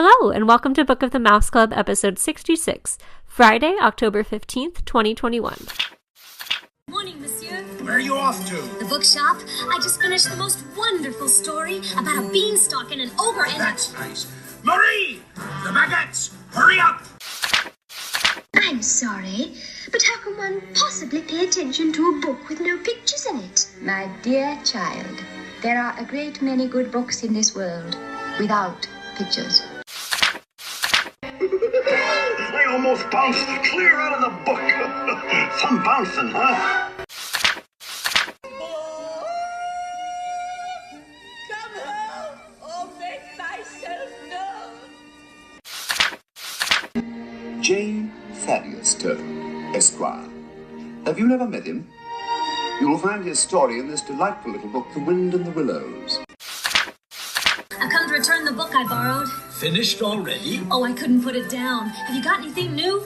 Hello, and welcome to Book of the Mouse Club, episode 66, Friday, October 15th, 2021. Morning, monsieur. Where are you off to? The bookshop. I just finished the most wonderful story about a beanstalk and an ogre and That's nice. Marie! The baguettes! Hurry up! I'm sorry, but how can one possibly pay attention to a book with no pictures in it? My dear child, there are a great many good books in this world without pictures. I almost bounced clear out of the book. Some bouncing, huh? Come home or make myself known. J. Thaddeus Turtle, Esquire. Have you never met him? You will find his story in this delightful little book, The Wind and the Willows. I've come to return the book I borrowed. Finished already? Oh, I couldn't put it down. Have you got anything new?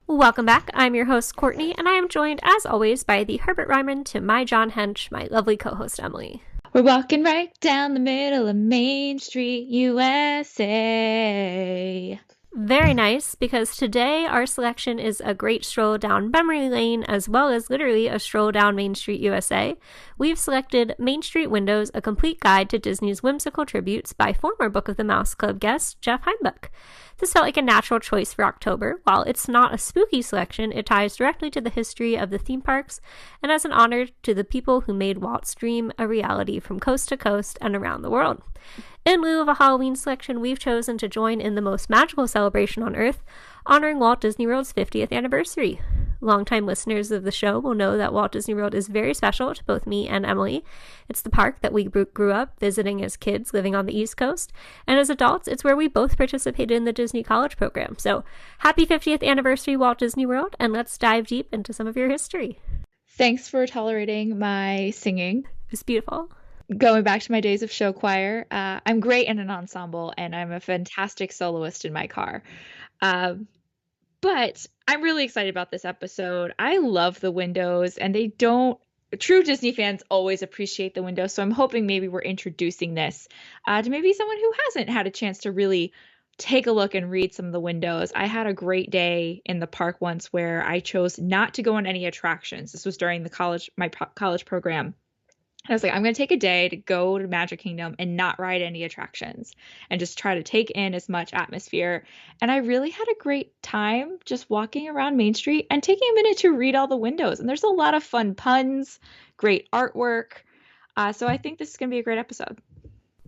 Welcome back. I'm your host, Courtney, and I am joined, as always, by the Herbert Ryman to my John Hench, my lovely co-host, Emily. We're walking right down the middle of Main Street USA. Very nice, because today our selection is a great stroll down memory lane as well as literally a stroll down Main Street USA. We've selected Main Street Windows, a complete guide to Disney's whimsical tributes by former Book of the Mouse Club guest Jeff Heimbuch. This felt like a natural choice for October. While it's not a spooky selection, it ties directly to the history of the theme parks and as an honor to the people who made Walt's dream a reality from coast to coast and around the world. In lieu of a Halloween selection, we've chosen to join in the most magical celebration on Earth, honoring Walt Disney World's 50th anniversary. Longtime listeners of the show will know that Walt Disney World is very special to both me and Emily. It's the park that we grew up visiting as kids living on the East Coast, and as adults, it's where we both participated in the Disney College program. So, happy 50th anniversary, Walt Disney World, and let's dive deep into some of your history. Thanks for tolerating my singing. It was beautiful. Going back to my days of show choir, I'm great in an ensemble, and I'm a fantastic soloist in my car. But I'm really excited about this episode. I love the windows, and true Disney fans always appreciate the windows, so I'm hoping maybe we're introducing this to maybe someone who hasn't had a chance to really take a look and read some of the windows. I had a great day in the park once where I chose not to go on any attractions. This was during my college program. I was like, I'm going to take a day to go to Magic Kingdom and not ride any attractions and just try to take in as much atmosphere. And I really had a great time just walking around Main Street and taking a minute to read all the windows. And there's a lot of fun puns, great artwork. So I think this is going to be a great episode.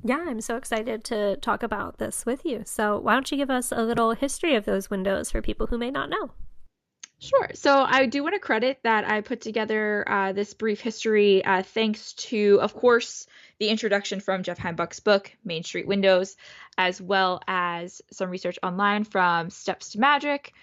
Yeah, I'm so excited to talk about this with you. So why don't you give us a little history of those windows for people who may not know? Sure. So I do want to credit that I put together this brief history thanks to, of course, the introduction from Jeff Heimbuch's book, Main Street Windows, as well as some research online from Steps to Magic,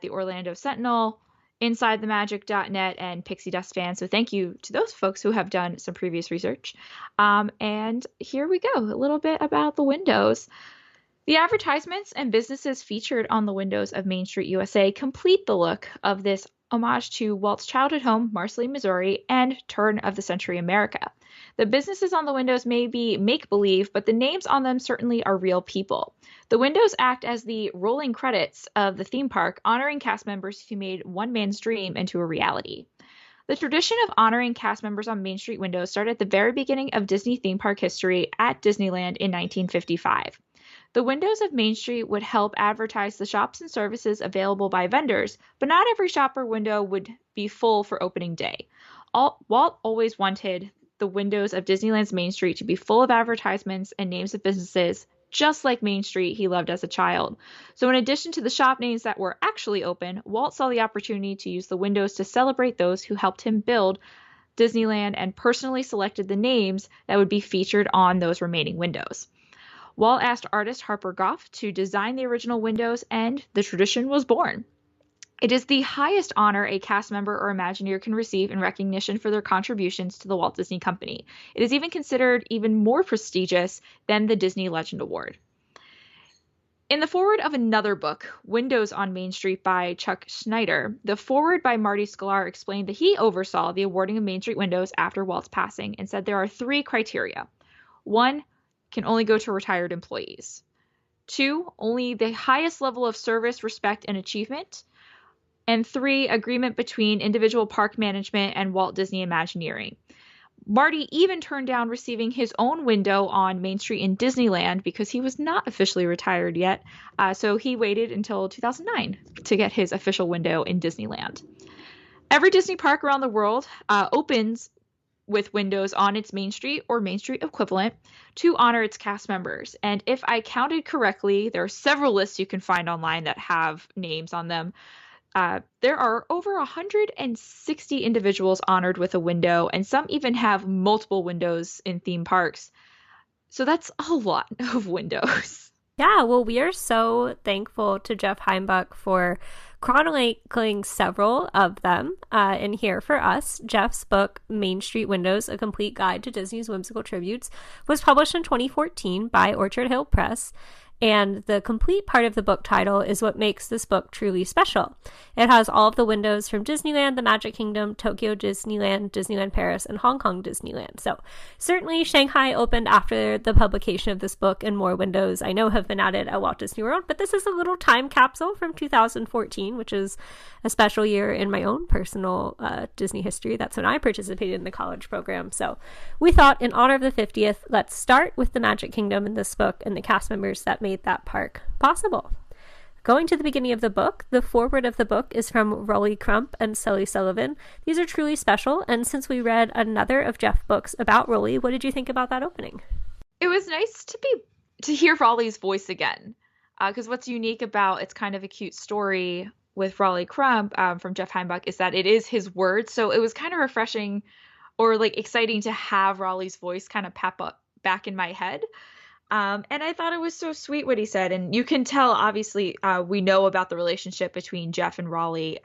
the Orlando Sentinel, InsideTheMagic.net, and Pixie Dust Fan. So thank you to those folks who have done some previous research. And here we go, a little bit about the windows. The advertisements and businesses featured on the windows of Main Street USA complete the look of this homage to Walt's childhood home, Marceline, Missouri, and turn-of-the-century America. The businesses on the windows may be make-believe, but the names on them certainly are real people. The windows act as the rolling credits of the theme park, honoring cast members who made one man's dream into a reality. The tradition of honoring cast members on Main Street windows started at the very beginning of Disney theme park history at Disneyland in 1955. The windows of Main Street would help advertise the shops and services available by vendors, but not every shop or window would be full for opening day. Walt always wanted the windows of Disneyland's Main Street to be full of advertisements and names of businesses, just like Main Street he loved as a child. So in addition to the shop names that were actually open, Walt saw the opportunity to use the windows to celebrate those who helped him build Disneyland and personally selected the names that would be featured on those remaining windows. Walt asked artist Harper Goff to design the original windows, and the tradition was born. It is the highest honor a cast member or Imagineer can receive in recognition for their contributions to the Walt Disney Company. It is even considered even more prestigious than the Disney Legend Award. In the foreword of another book, Windows on Main Street by Chuck Schneider, the foreword by Marty Sklar explained that he oversaw the awarding of Main Street windows after Walt's passing and said there are 3 criteria. 1, can only go to retired employees. 2, only the highest level of service, respect, and achievement. And 3, agreement between individual park management and Walt Disney Imagineering. Marty even turned down receiving his own window on Main Street in Disneyland because he was not officially retired yet, so he waited until 2009 to get his official window in Disneyland. Every Disney park around the world opens with windows on its Main Street or Main Street equivalent to honor its cast members. And if I counted correctly, there are several lists you can find online that have names on them. There are over 160 individuals honored with a window, and some even have multiple windows in theme parks. So that's a lot of windows. Yeah, well, we are so thankful to Jeff Heimbuch for chronicling several of them in here for us. Jeff's book, Main Street Windows, A Complete Guide to Disney's Whimsical Tributes, was published in 2014 by Orchard Hill Press. And the complete part of the book title is what makes this book truly special. It has all of the windows from Disneyland, the Magic Kingdom, Tokyo Disneyland, Disneyland Paris, and Hong Kong Disneyland. So certainly Shanghai opened after the publication of this book, and more windows I know have been added at Walt Disney World. But this is a little time capsule from 2014, which is a special year in my own personal Disney history. That's when I participated in the college program. So we thought, in honor of the 50th, let's start with the Magic Kingdom in this book and the cast members that made that park possible. Going to the beginning of the book, the foreword of the book is from Rolly Crump and Sully Sullivan. These are truly special, and since we read another of Jeff's books about Rolly, what did you think about that opening? It was nice to hear Rolly's voice again, because what's unique about It's Kind of a Cute Story with Rolly Crump from Jeff Heimbuch is that it is his words, so it was kind of refreshing or like exciting to have Rolly's voice kind of pop up back in my head. And I thought it was so sweet what he said. And you can tell, obviously, we know about the relationship between Jeff and Rolly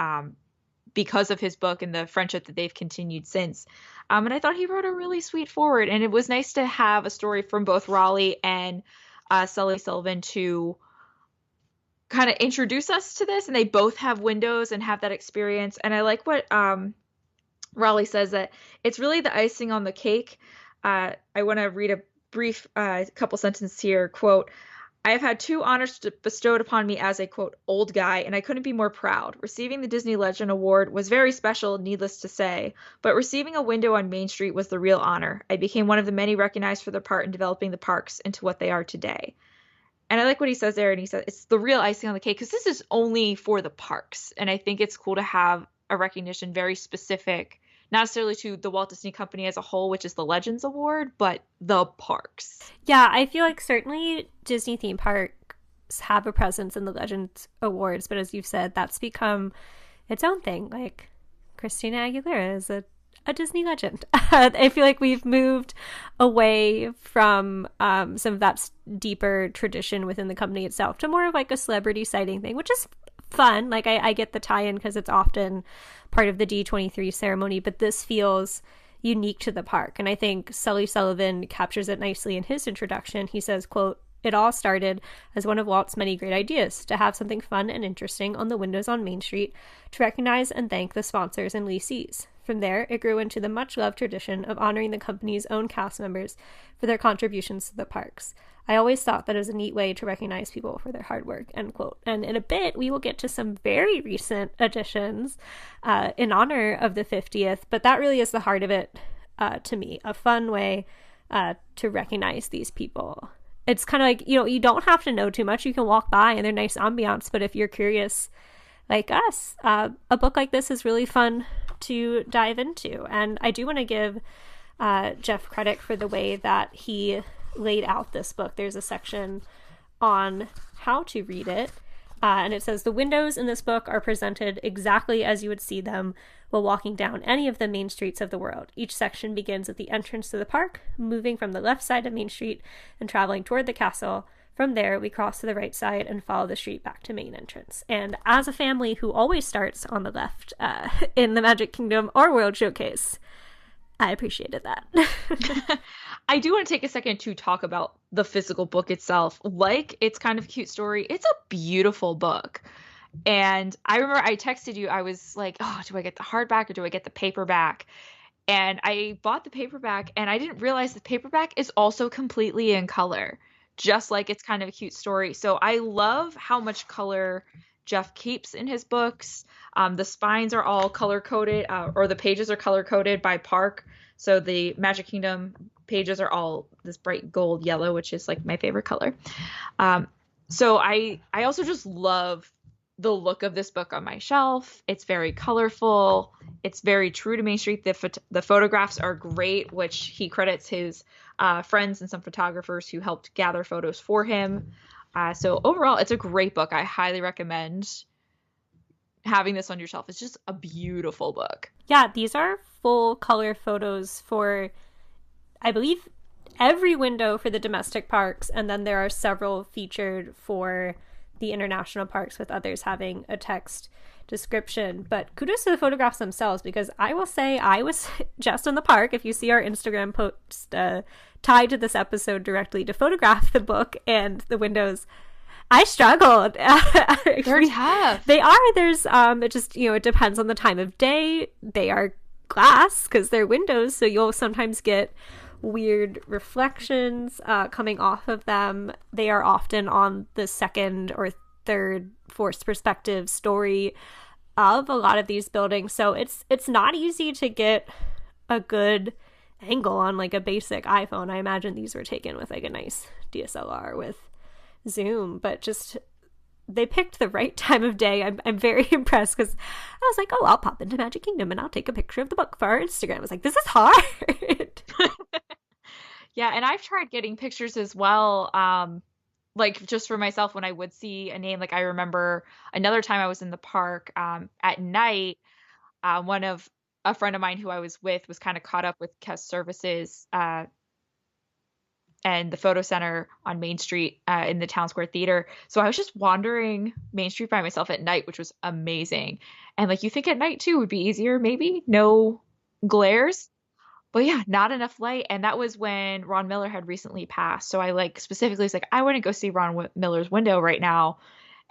because of his book and the friendship that they've continued since. And I thought he wrote a really sweet foreword. And it was nice to have a story from both Rolly and Sully Sullivan to kind of introduce us to this. And they both have windows and have that experience. And I like what Rolly says, that it's really the icing on the cake. I want to read a brief couple sentences here. Quote, I have had 2 honors bestowed upon me as a, quote, old guy, and I couldn't be more proud. Receiving the Disney Legend Award was very special, needless to say, but receiving a window on Main Street was the real honor. I became one of the many recognized for their part in developing the parks into what they are today. And I like what he says there, and he says it's the real icing on the cake, because this is only for the parks, and I think it's cool to have a recognition very specific, not necessarily to the Walt Disney Company as a whole, which is the Legends Award, but the parks. Yeah, I feel like certainly Disney theme parks have a presence in the Legends Awards, but as you've said, that's become its own thing. Like, Christina Aguilera is a Disney legend. I feel like we've moved away from some of that deeper tradition within the company itself to more of like a celebrity sighting thing, which is fun. Like, I get the tie-in because it's often part of the D23 ceremony, but this feels unique to the park. And I think Sully Sullivan captures it nicely in his introduction. He says, quote, it all started as one of Walt's many great ideas, to have something fun and interesting on the windows on Main Street to recognize and thank the sponsors and lessees. From there, it grew into the much-loved tradition of honoring the company's own cast members for their contributions to the parks. I always thought that it was a neat way to recognize people for their hard work, end quote. And in a bit, we will get to some very recent additions in honor of the 50th, but that really is the heart of it to me, a fun way to recognize these people. It's kind of like, you don't have to know too much. You can walk by and they're nice ambiance, but if you're curious like us, a book like this is really fun to dive into. And I do want to give Jeff credit for the way that he laid out this book. There's a section on how to read it, and it says the windows in this book are presented exactly as you would see them while walking down any of the main streets of the world. Each section begins at the entrance to the park, moving from the left side of Main Street and traveling toward the castle. From there, we cross to the right side and follow the street back to main entrance. And as a family who always starts on the left in the Magic Kingdom or World Showcase, I appreciated that. I do want to take a second to talk about the physical book itself. Like It's Kind of a Cute Story, it's a beautiful book. And I remember I texted you, I was like, oh, do I get the hardback or do I get the paperback? And I bought the paperback, and I didn't realize the paperback is also completely in color, just like It's Kind of a Cute Story. So I love how much color Jeff keeps in his books. The spines are all color-coded, or the pages are color-coded by park. So the Magic Kingdom pages are all this bright gold yellow, which is like my favorite color. So I also just love the look of this book on my shelf. It's very colorful. It's very true to Main Street. The photographs are great, which he credits his friends and some photographers who helped gather photos for him. So overall, it's a great book. I highly recommend having this on your shelf. It's just a beautiful book. Yeah, these are full color photos for, I believe, every window for the domestic parks, and then there are several featured for the international parks, with others having a text description. But kudos to the photographs themselves, because I will say I was just in the park. If you see our Instagram post tied to this episode directly, to photograph the book and the windows, I struggled. They're tough. They are. There's it just, it depends on the time of day. They are glass because they're windows, so you'll sometimes get weird reflections coming off of them. They are often on the second or third forced perspective story of a lot of these buildings, so it's not easy to get a good angle on like a basic iPhone. I imagine these were taken with like a nice DSLR with zoom, but just they picked the right time of day. I'm very impressed, because I was like, oh, I'll pop into Magic Kingdom and I'll take a picture of the book for our Instagram. I was like, this is hard. Yeah, and I've tried getting pictures as well, like just for myself when I would see a name. Like I remember another time I was in the park at night, a friend of mine who I was with was kind of caught up with guest services and the photo center on Main Street in the Town Square Theater. So I was just wandering Main Street by myself at night, which was amazing. And like you think at night too would be easier, maybe no glares. But yeah, not enough light. And that was when Ron Miller had recently passed. So I like specifically was like, I wouldn't go see Ron Miller's window right now.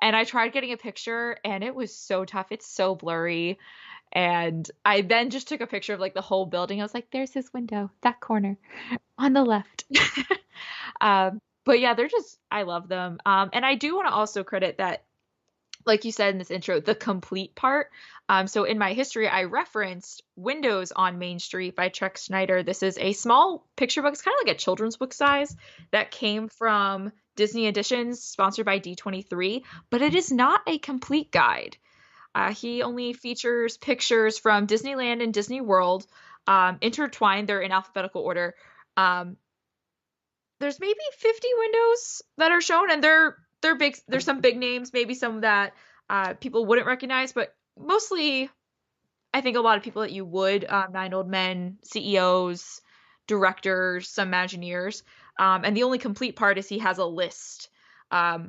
And I tried getting a picture, and it was so tough. It's so blurry. And I then just took a picture of like the whole building. I was like, there's his window, that corner on the left. But yeah, I love them. And I do want to also credit that, like you said in this intro, the complete part. So in my history, I referenced Windows on Main Street by Chuck Snyder. This is a small picture book. It's kind of like a children's book size that came from Disney Editions, sponsored by D23, but it is not a complete guide. He only features pictures from Disneyland and Disney World, intertwined. They're in alphabetical order. There's maybe 50 windows that are shown, and they're big. There's some big names, maybe some that people wouldn't recognize, but mostly I think a lot of people that you would, 9 Old Men, CEOs, directors, some Imagineers. And the only complete part is he has a list of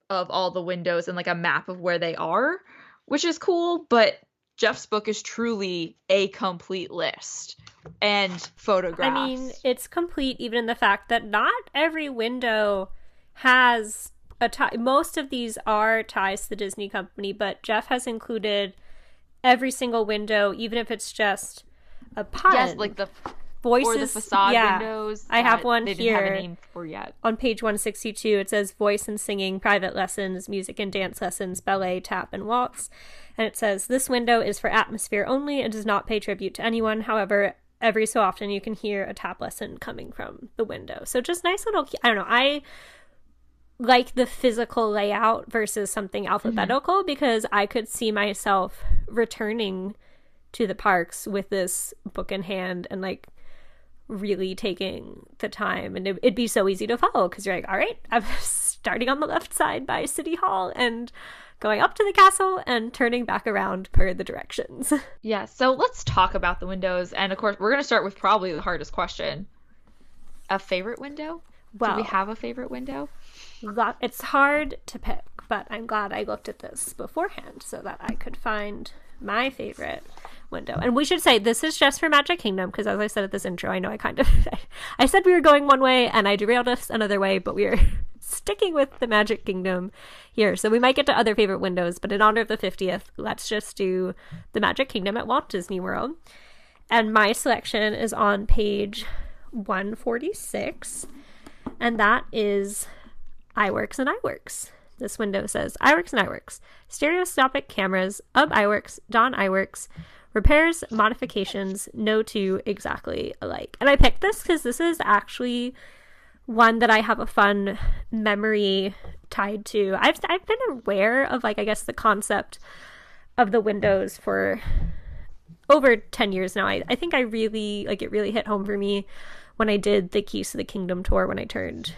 all the windows and like a map of where they are, which is cool. But Jeff's book is truly a complete list and photographs. I mean, it's complete even in the fact that not every window has a tie. Most of these are ties to the Disney company, but Jeff has included every single window, even if it's just a pun. Yes, like the voices or the facade windows. I have one they here. Didn't have a name for yet. On page 162, it says voice and singing, private lessons, music and dance lessons, ballet, tap, and waltz. And it says, this window is for atmosphere only and does not pay tribute to anyone. However, every so often you can hear a tap lesson coming from the window. So just nice little, I don't know, I like the physical layout versus something alphabetical, because I could see myself returning to the parks with this book in hand and like really taking the time, and it'd be so easy to follow because you're like, all right, I'm starting on the left side by City Hall and going up to the castle and turning back around per the directions. Yeah, so let's talk about the windows, and of course we're going to start with probably the hardest question. A favorite window? Well, do we have a favorite window? It's hard to pick, but I'm glad I looked at this beforehand so that I could find my favorite window. And we should say this is just for Magic Kingdom, because as I said at this intro, I know I said we were going one way and I derailed us another way, but we are sticking with the Magic Kingdom here. So we might get to other favorite windows, but in honor of the 50th, let's just do the Magic Kingdom at Walt Disney World. And my selection is on page 146, and that is iWorks and iWorks. This window says, iWorks and iWorks, stereoscopic cameras, iWorks, Don iWorks, repairs, modifications, no two exactly alike. And I picked this because this is actually one that I have a fun memory tied to. I've been aware of, like, I guess the concept of the windows for over 10 years now. I think I really, like, it really hit home for me when I did the Keys to the Kingdom tour when I turned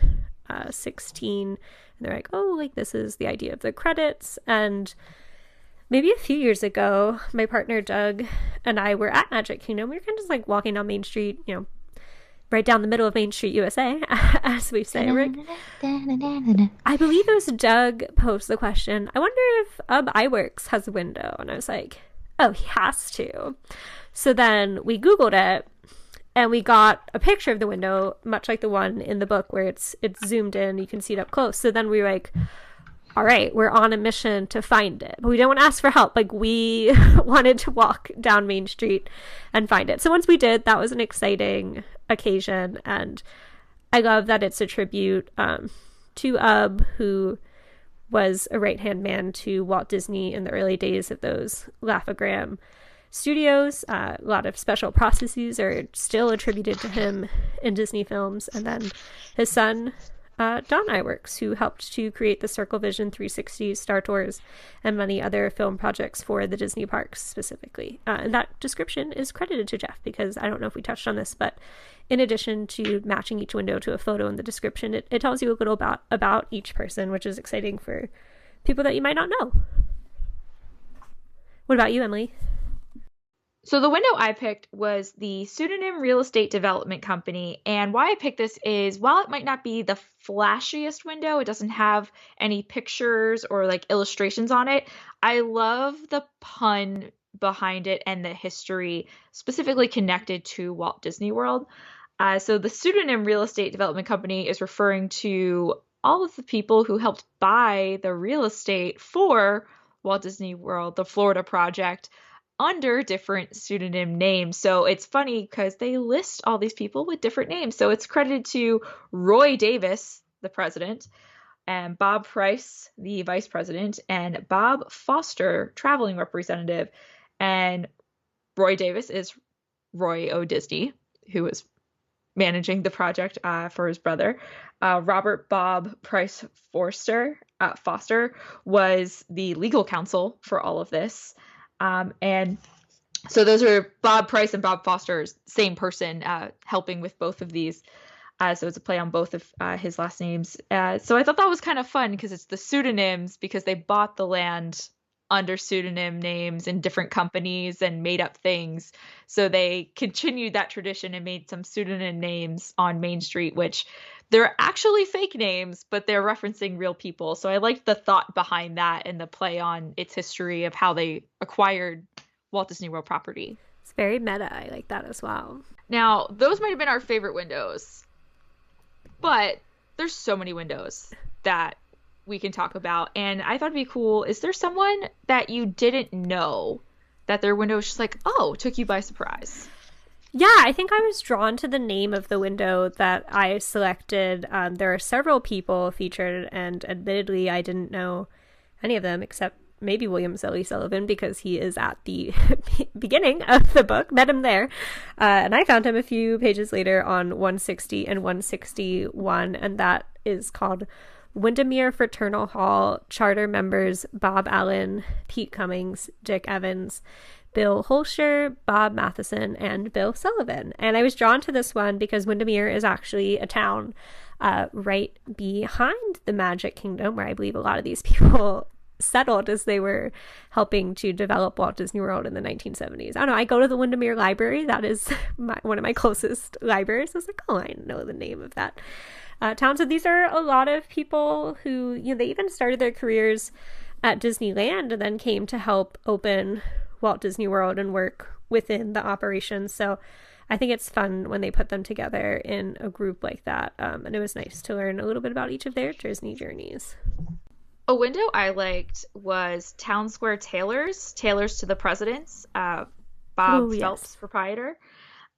16. And they're like, oh, like, this is the idea of the credits. And maybe a few years ago, my partner Doug and I were at Magic Kingdom. We were kind of just like walking down Main Street, you know, right down the middle of Main Street USA, as we say. I believe it was Doug posed the question, I wonder if iWorks has a window. And I was like, oh, he has to. So then we Googled it, and we got a picture of the window, much like the one in the book where it's zoomed in, you can see it up close. So then we were like, all right, we're on a mission to find it. But we didn't want to ask for help. Like, we wanted to walk down Main Street and find it. So once we did, that was an exciting occasion. And I love that it's a tribute to Ub, who was a right-hand man to Walt Disney in the early days of those Laugh-O-Gram studios. A lot of special processes are still attributed to him in Disney films. And then his son, Don iWorks, who helped to create the Circle Vision 360, Star Tours, and many other film projects for the Disney parks specifically. And that description is credited to Jeff, because I don't know if we touched on this, but in addition to matching each window to a photo in the description, it tells you a little about each person, which is exciting for people that you might not know. What about you, Emily? So the window I picked was the Pseudonym Real Estate Development Company. And why I picked this is, while it might not be the flashiest window, it doesn't have any pictures or like illustrations on it, I love the pun behind it and the history specifically connected to Walt Disney World. So the Pseudonym Real Estate Development Company is referring to all of the people who helped buy the real estate for Walt Disney World, the Florida project, under different pseudonym names. So it's funny because they list all these people with different names. So it's credited to Roy Davis, the president, and Bob Price, the vice president, and Bob Foster, traveling representative. And Roy Davis is Roy O. Disney, who was managing the project for his brother. Robert Bob Price Foster was the legal counsel for all of this. And so those are Bob Price and Bob Foster, same person, helping with both of these. So it's a play on both of his last names. So I thought that was kind of fun because it's the pseudonyms, because they bought the land under pseudonym names in different companies and made up things. So they continued that tradition and made some pseudonym names on Main Street, which they're actually fake names, but they're referencing real people. So I liked the thought behind that and the play on its history of how they acquired Walt Disney World property. It's very meta. I like that as well. Now, those might have been our favorite windows, but there's so many windows that we can talk about. And I thought it'd be cool. Is there someone that you didn't know that their window was just like, oh, took you by surprise? Yeah, I think I was drawn to the name of the window that I selected. There are several people featured, and admittedly, I didn't know any of them except maybe William Zelly Sullivan, because he is at the beginning of the book. Met him there. And I found him a few pages later on 160 and 161, and that is called Windermere Fraternal Hall. Charter members Bob Allen, Pete Cummings, Dick Evans, Bill Holscher, Bob Matheson, and Bill Sullivan. And I was drawn to this one because Windermere is actually a town right behind the Magic Kingdom, where I believe a lot of these people settled as they were helping to develop Walt Disney World in the 1970s. I don't know, I go to the Windermere Library. That is one of my closest libraries. I was like, oh, I know the name of that town. So these are a lot of people who, you know, they even started their careers at Disneyland and then came to help open Walt Disney World and work within the operation. So I think it's fun when they put them together in a group like that. And it was nice to learn a little bit about each of their Disney journeys. A window I liked was Town Square Tailors to the Presidents, Bob Phelps, proprietor.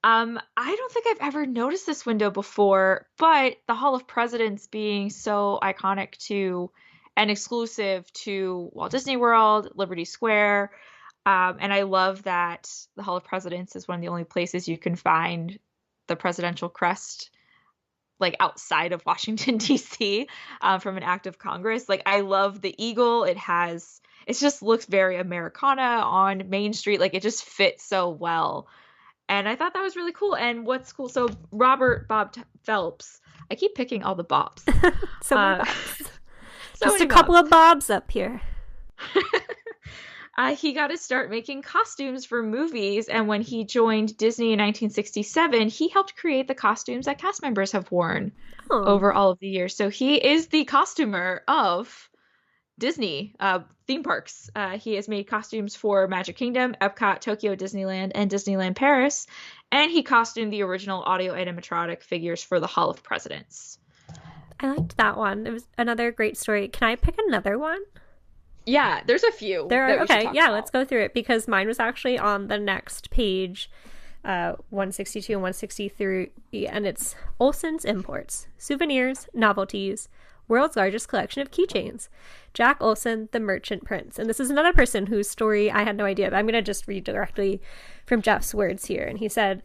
I don't think I've ever noticed this window before, but the Hall of Presidents being so iconic to and exclusive to Walt Disney World, Liberty Square. And I love that the Hall of Presidents is one of the only places you can find the presidential crest, like outside of Washington, D.C., from an act of Congress. Like, I love the eagle. It just looks very Americana on Main Street. Like, it just fits so well. And I thought that was really cool. And what's cool, so Bob Phelps, I keep picking all the Bobs. So many Bobs. Just a couple of Bobs up here. He got to start making costumes for movies, and when he joined Disney in 1967, he helped create the costumes that cast members have worn over all of the years. So he is the costumer of Disney theme parks. He has made costumes for Magic Kingdom, Epcot, Tokyo Disneyland, and Disneyland Paris, and he costumed the original audio animatronic figures for the Hall of Presidents. I liked that one. It was another great story. Can I pick another one? Yeah, there's a few. Okay, yeah, let's go through it, because mine was actually on the next page, 162 and 163, and it's Olsen's Imports, Souvenirs, Novelties, World's Largest Collection of Keychains, Jack Olsen, the Merchant Prince. And this is another person whose story I had no idea, but I'm going to just read directly from Jeff's words here. And he said,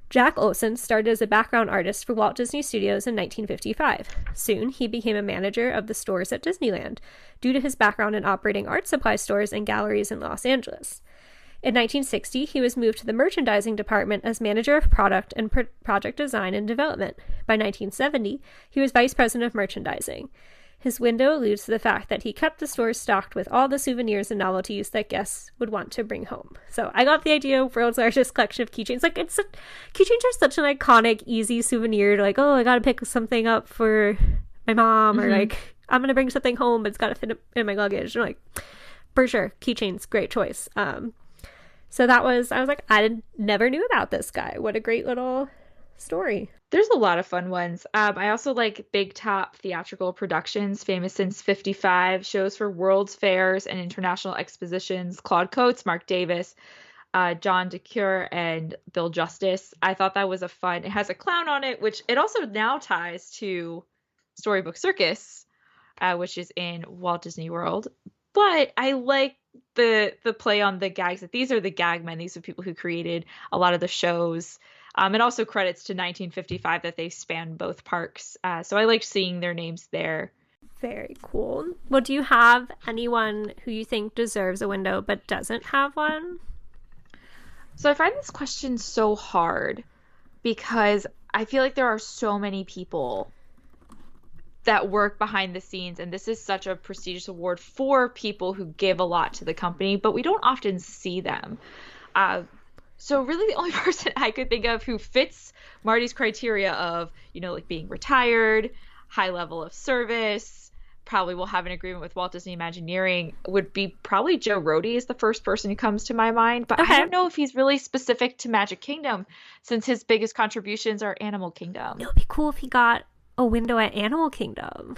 Jack Olsen started as a background artist for Walt Disney Studios in 1955. Soon, he became a manager of the stores at Disneyland, due to his background in operating art supply stores and galleries in Los Angeles. In 1960, he was moved to the merchandising department as manager of product and project design and development. By 1970, he was vice president of merchandising. His window alludes to the fact that he kept the stores stocked with all the souvenirs and novelties that guests would want to bring home. So I got the idea of world's largest collection of keychains. Like, keychains are such an iconic, easy souvenir to, like, oh, I gotta pick something up for my mom, or like, I'm gonna bring something home, but it's gotta fit in my luggage. And like, for sure, keychains, great choice. So I was like, I never knew about this guy. What a great little story. There's a lot of fun ones. I also like Big Top Theatrical Productions, famous since 55, shows for World's Fairs and International Expositions, Claude Coates, Mark Davis, John DeCure, and Bill Justice. I thought that was it has a clown on it, which it also now ties to Storybook Circus, which is in Walt Disney World. But I like the play on the gags, that these are the gag men. These are people who created a lot of the shows. And also credits to 1955 that they span both parks. So I liked seeing their names there. Very cool. Well, do you have anyone who you think deserves a window but doesn't have one? So I find this question so hard, because I feel like there are so many people that work behind the scenes, and this is such a prestigious award for people who give a lot to the company, but we don't often see them. So really the only person I could think of who fits Marty's criteria of, like being retired, high level of service, probably will have an agreement with Walt Disney Imagineering, would be probably Joe Rohde is the first person who comes to my mind. But okay. I don't know if he's really specific to Magic Kingdom, since his biggest contributions are Animal Kingdom. It would be cool if he got a window at Animal Kingdom,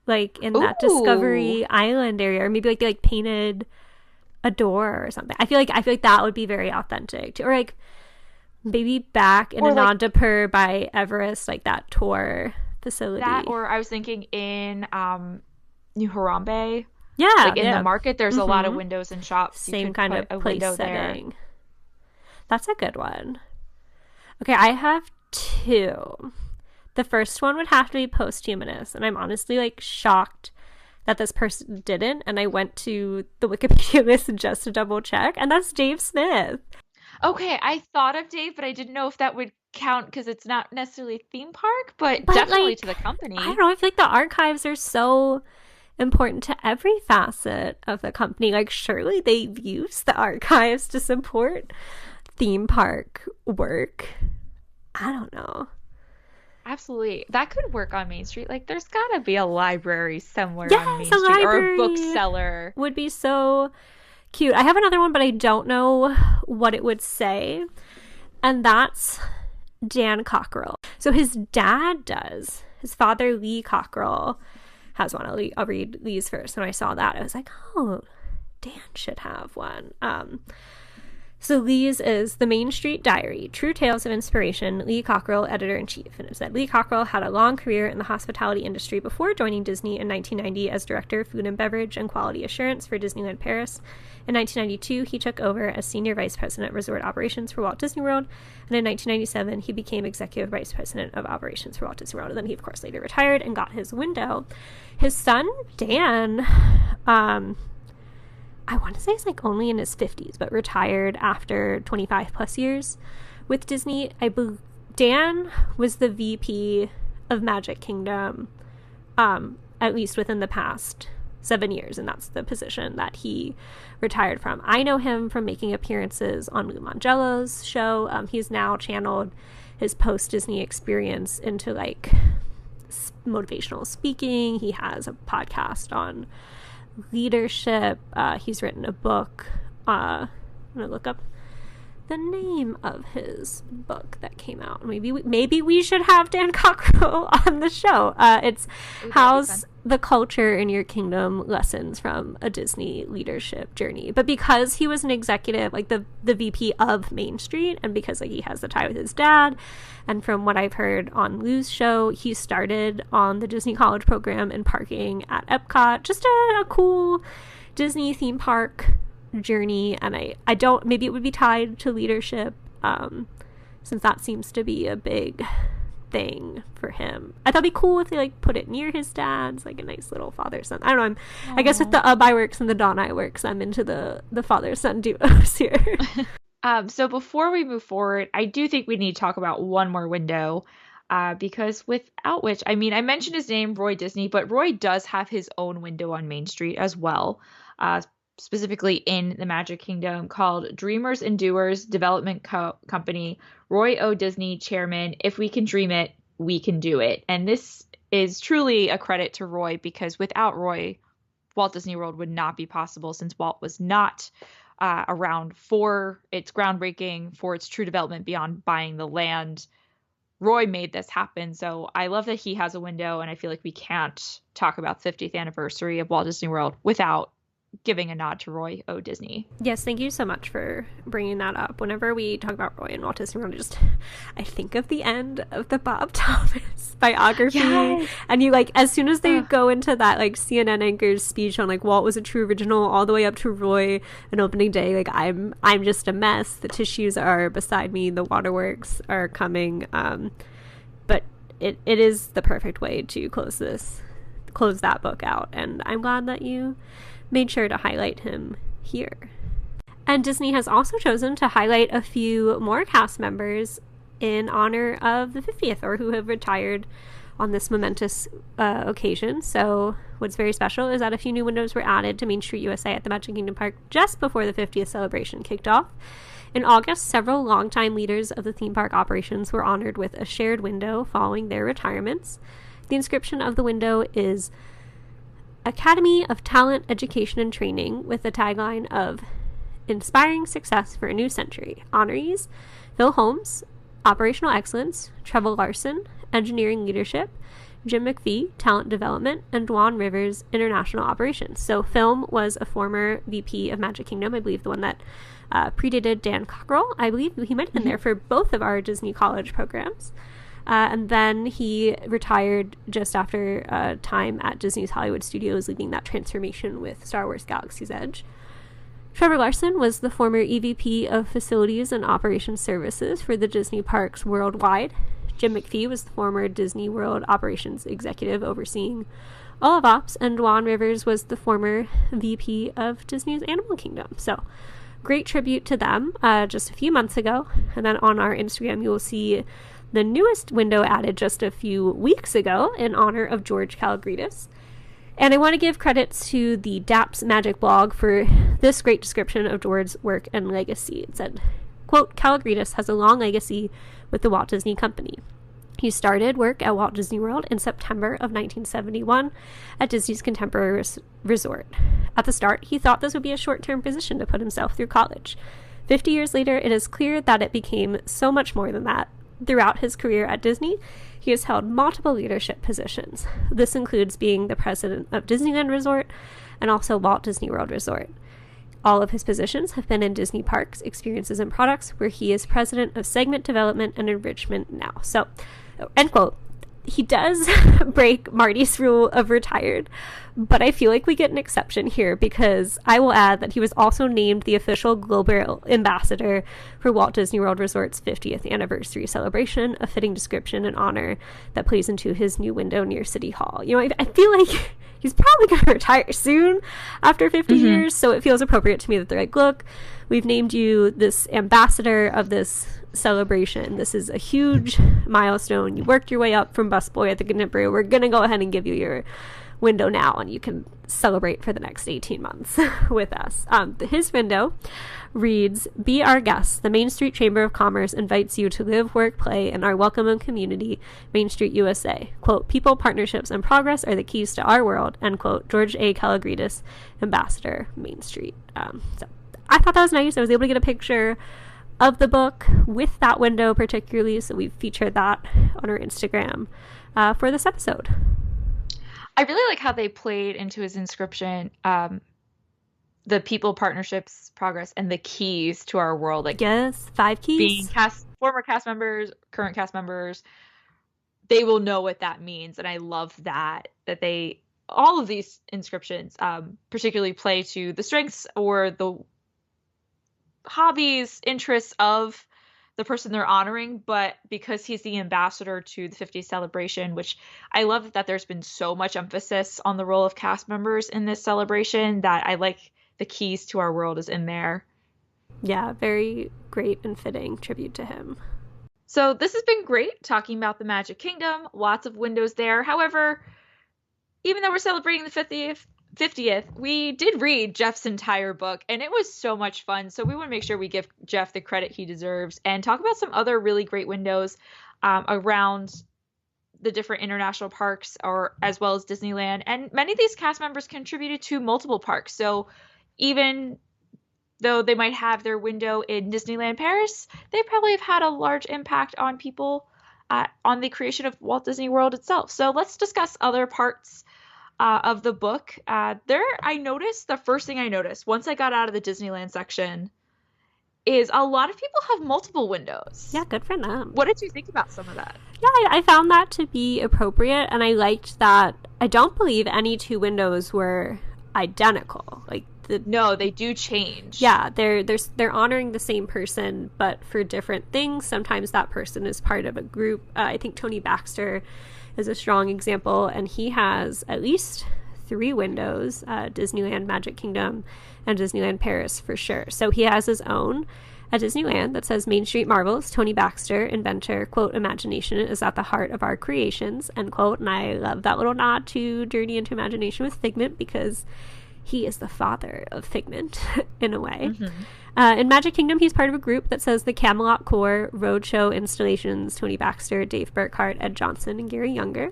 like in that Discovery Island area, or maybe like painted a door or something. I feel like that would be very authentic, or like maybe back in Anandapur by Everest, like that tour facility. That, or I was thinking in New Harambe. Yeah, like in the market, there's a lot of windows and shops. Same kind of place setting. There. That's a good one. Okay, I have two. The first one would have to be Posthumanous, and I'm honestly like shocked that this person didn't, and I went to the Wikipedia list just to double check, and that's Dave Smith. Okay, I thought of Dave, but I didn't know if that would count, because it's not necessarily a theme park, but definitely like, to the company. I don't know, I feel like the archives are so important to every facet of the company. Like, surely they've used the archives to support theme park work. I don't know. Absolutely. That could work on Main Street. Like, there's gotta be a library somewhere on Main Street, or a bookseller. Would be so cute. I have another one, but I don't know what it would say. And that's Dan Cockrell. So his dad does. His father, Lee Cockrell, has one. I'll read Lee's first. When I saw that, I was like, oh, Dan should have one. So Lee's is The Main Street Diary, True Tales of Inspiration, Lee Cockrell, Editor-in-Chief. And it said, Lee Cockrell had a long career in the hospitality industry before joining Disney in 1990 as Director of Food and Beverage and Quality Assurance for Disneyland Paris. In 1992, he took over as Senior Vice President of Resort Operations for Walt Disney World. And in 1997, he became Executive Vice President of Operations for Walt Disney World. And then he, of course, later retired and got his window. His son, Dan, I want to say he's like only in his 50s, but retired after 25 plus years with Disney. I believe Dan was the VP of Magic Kingdom, at least within the past 7 years, and that's the position that he retired from. I know him from making appearances on Lou Mangello's show. He's now channeled his post-Disney experience into like motivational speaking. He has a podcast on leadership. He's written a book. I'm gonna look up the name of his book that came out. Maybe we should have Dan Cockrell on the show. It's How's the Culture in Your Kingdom, Lessons from a Disney Leadership Journey. But because he was an executive, like the VP of Main Street, and because like he has the tie with his dad, and from what I've heard on Lou's show, he started on the Disney College program in parking at Epcot. Just a cool Disney theme park journey, and I don't, maybe it would be tied to leadership, since that seems to be a big thing for him. I thought it'd be cool if they like put it near his dad's, like a nice little father-son. I don't know, I guess with the I works and the Dawn I works, I'm into the father-son duos here. So before we move forward, I do think we need to talk about one more window, because without which, I mean, I mentioned his name, Roy Disney, but Roy does have his own window on Main Street as well, specifically in the Magic Kingdom, called Dreamers and Doers Development Company, Roy O. Disney, Chairman. If we can dream it, we can do it. And this is truly a credit to Roy, because without Roy, Walt Disney World would not be possible, since Walt was not around for its groundbreaking, for its true development beyond buying the land. Roy made this happen. So I love that he has a window, and I feel like we can't talk about the 50th anniversary of Walt Disney World without giving a nod to Roy O. Disney. Yes, thank you so much for bringing that up. Whenever we talk about Roy and Walt Disney World, I think of the end of the Bob Thomas biography. Yes. And you like, as soon as they go into that like CNN anchor's speech on like Walt was a true original all the way up to Roy and opening day, like I'm just a mess. The tissues are beside me. The waterworks are coming. But it is the perfect way to close that book out. And I'm glad that you made sure to highlight him here. And Disney has also chosen to highlight a few more cast members in honor of the 50th, or who have retired on this momentous occasion. So what's very special is that a few new windows were added to Main Street USA at the Magic Kingdom Park just before the 50th celebration kicked off. In August, several longtime leaders of the theme park operations were honored with a shared window following their retirements. The inscription of the window is Academy of Talent, Education, and Training, with the tagline of Inspiring Success for a New Century. Honorees: Phil Holmes, Operational Excellence; Trevor Larson, Engineering Leadership; Jim McPhee, Talent Development; and Dwan Rivers, International Operations. So Phil was a former VP of Magic Kingdom, I believe the one that predated Dan Cockrell. I believe he might have been there for both of our Disney College programs. And then he retired just after time at Disney's Hollywood Studios, leading that transformation with Star Wars Galaxy's Edge. Trevor Larson was the former EVP of Facilities and Operations Services for the Disney Parks worldwide. Jim McPhee was the former Disney World Operations Executive overseeing all of Ops, and Dwan Rivers was the former VP of Disney's Animal Kingdom. So, great tribute to them just a few months ago. And then on our Instagram, you will see the newest window added just a few weeks ago in honor of George Kalogridis. And I want to give credits to the DAPS Magic blog for this great description of George's work and legacy. It said, quote, Kalogridis has a long legacy with the Walt Disney Company. He started work at Walt Disney World in September of 1971 at Disney's Contemporary Resort. At the start, he thought this would be a short-term position to put himself through college. 50 years later, it is clear that it became so much more than that. Throughout his career at Disney, he has held multiple leadership positions. This includes being the president of Disneyland Resort and also Walt Disney World Resort. All of his positions have been in Disney Parks, Experiences, and Products, where he is president of Segment Development and Enrichment now. So, end quote. He does break Marty's rule of retired, but I feel like we get an exception here because I will add that he was also named the official global ambassador for Walt Disney World Resort's 50th anniversary celebration, a fitting description and honor that plays into his new window near City Hall. You know, I feel like he's probably going to retire soon after 50 years, so it feels appropriate to me that they're like, look, we've named you this ambassador of this celebration. This is a huge milestone. You worked your way up from busboy at the Contemporary. We're going to go ahead and give you your window now, and you can celebrate for the next 18 months with us. His window reads, "Be our guest. The Main Street Chamber of Commerce invites you to live, work, play in our welcoming community, Main Street USA. Quote, people, partnerships, and progress are the keys to our world." End quote. George A. Calagridis, Ambassador, Main Street. So I thought that was nice. I was able to get a picture of the book with that window particularly, so we featured that on our Instagram for this episode. I really like how they played into his inscription, the people, partnerships, progress, and the keys to our world. Like, yes, 5 keys. Being former cast members, current cast members, they will know what that means, and I love that they all of these inscriptions particularly play to the strengths or the hobbies, interests of the person they're honoring, but because he's the ambassador to the 50th celebration, which I love that there's been so much emphasis on the role of cast members in this celebration, that I like the keys to our world is in there. Yeah, very great and fitting tribute to him. So this has been great talking about the Magic Kingdom, lots of windows there. However, even though we're celebrating the 50th, we did read Jeff's entire book, and it was so much fun. So we want to make sure we give Jeff the credit he deserves and talk about some other really great windows around the different international parks, or as well as Disneyland. And many of these cast members contributed to multiple parks. So even though they might have their window in Disneyland Paris, they probably have had a large impact on people on the creation of Walt Disney World itself. So let's discuss other parts of the book. The first thing I noticed once I got out of the Disneyland section is a lot of people have multiple windows. Yeah, good for them. What did you think about some of that? Yeah, I found that to be appropriate, and I liked that. I don't believe any two windows were identical. No, they do change. Yeah, they're honoring the same person, but for different things. Sometimes that person is part of a group. I think Tony Baxter is a strong example, and he has at least 3 windows, Disneyland, Magic Kingdom, and Disneyland Paris for sure. So he has his own at Disneyland that says Main Street Marvels, Tony Baxter, inventor, quote, imagination is at the heart of our creations, end quote. And I love that little nod to Journey into Imagination with Figment, because he is the father of Figment in a way. In Magic Kingdom, he's part of a group that says the Camelot Core, Roadshow Installations, Tony Baxter, Dave Burkhart, Ed Johnson, and Gary Younger.